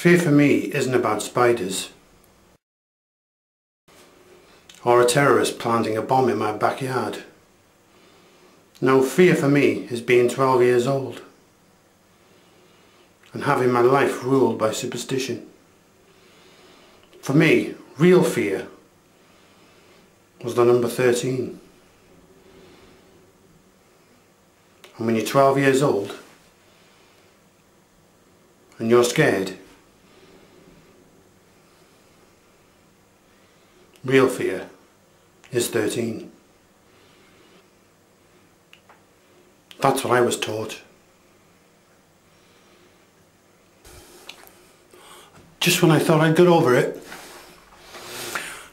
Fear for me isn't about spiders, or a terrorist planting a bomb in my backyard. No, fear for me is being 12 years old and having my life ruled by superstition. For me, real fear was the number 13. And when you're 12 years old and you're scared, real fear is 13. That's what I was taught. Just when I thought I'd got over it,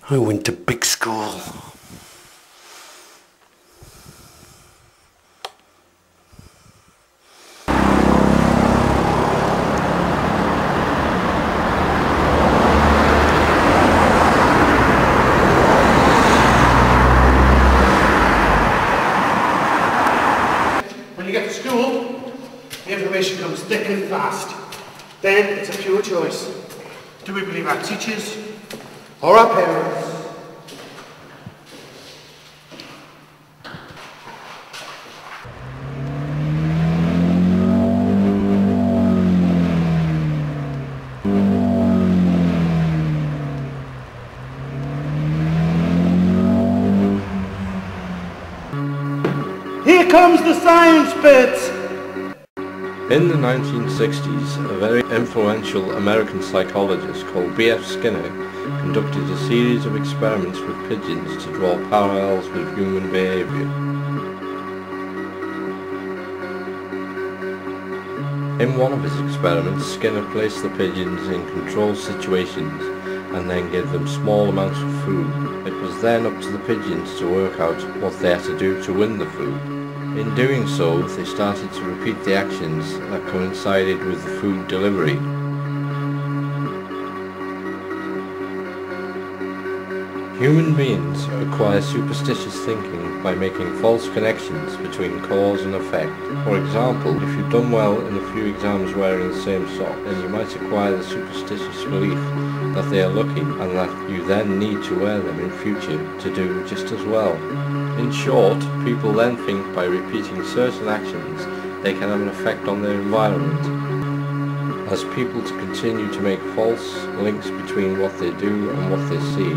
I went to big school. When you get to school, the information comes thick and fast. Then it's a pure choice. Do we believe our teachers or our parents? Here comes the science bit! In the 1960s, a very influential American psychologist called B.F. Skinner conducted a series of experiments with pigeons to draw parallels with human behaviour. In one of his experiments, Skinner placed the pigeons in controlled situations and then gave them small amounts of food. It was then up to the pigeons to work out what they had to do to win the food. In doing so, they started to repeat the actions that coincided with the food delivery. Human beings acquire superstitious thinking by making false connections between cause and effect. For example, if you've done well in a few exams wearing the same sock, then you might acquire the superstitious belief that they are lucky and that you then need to wear them in future to do just as well. In short, people then think by repeating certain actions they can have an effect on their environment. As people continue to make false links between what they do and what they see,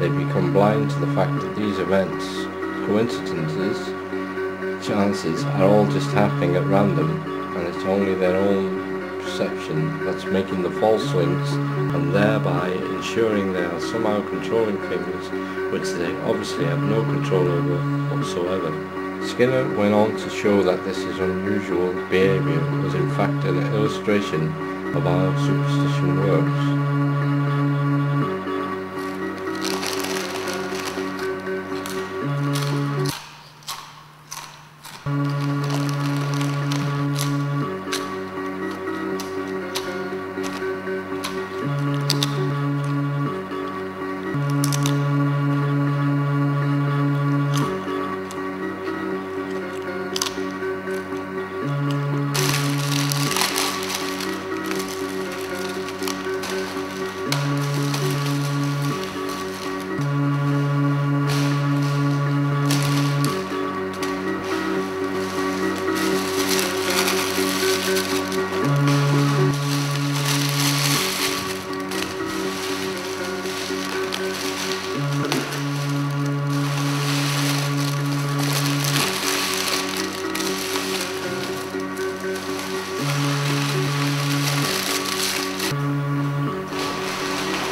they become blind to the fact that these events, coincidences, chances, are all just happening at random. and it's only their own perception that's making the false links, and thereby ensuring they are somehow controlling things which they obviously have no control over whatsoever. Skinner went on to show that this is unusual behaviour was in fact an illustration of how superstition works.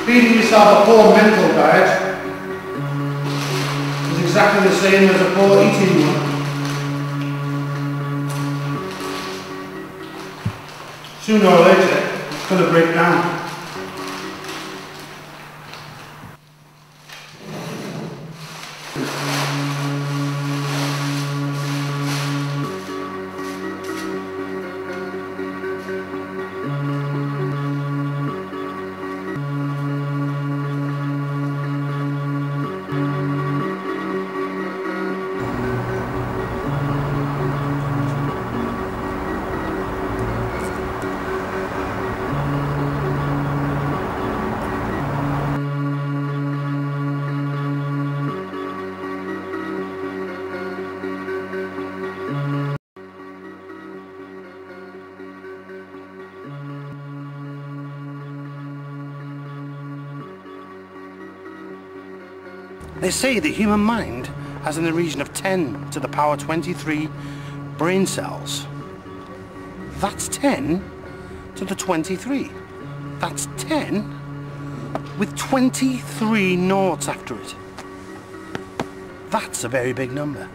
Feeding yourself a poor mental diet is exactly the same as a poor eating one. Sooner or later, it's going to break down. They say the human mind has in the region of 10 to the power 23 brain cells. That's 10 to the 23. That's 10 with 23 noughts after it. That's a very big number.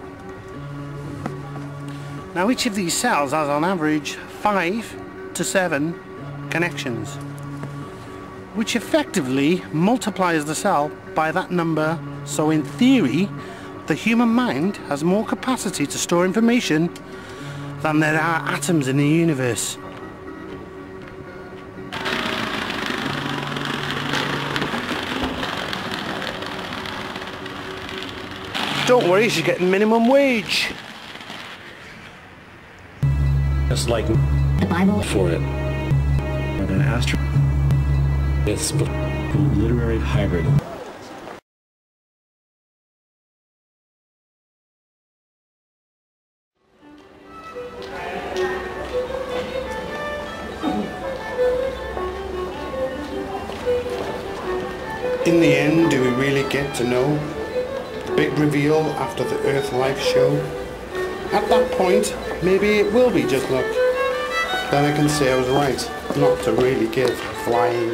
Now each of these cells has on average 5 to 7 connections, which effectively multiplies the cell by that number. So in theory, the human mind has more capacity to store information than there are atoms in the universe. Don't worry, she's getting minimum wage. Just like the Bible for it. And an astro. It's a literary hybrid. In the end, do we really get to know the big reveal after the Earth Life show? At that point, maybe it will be just luck. Then I can say I was right, not to really give a flying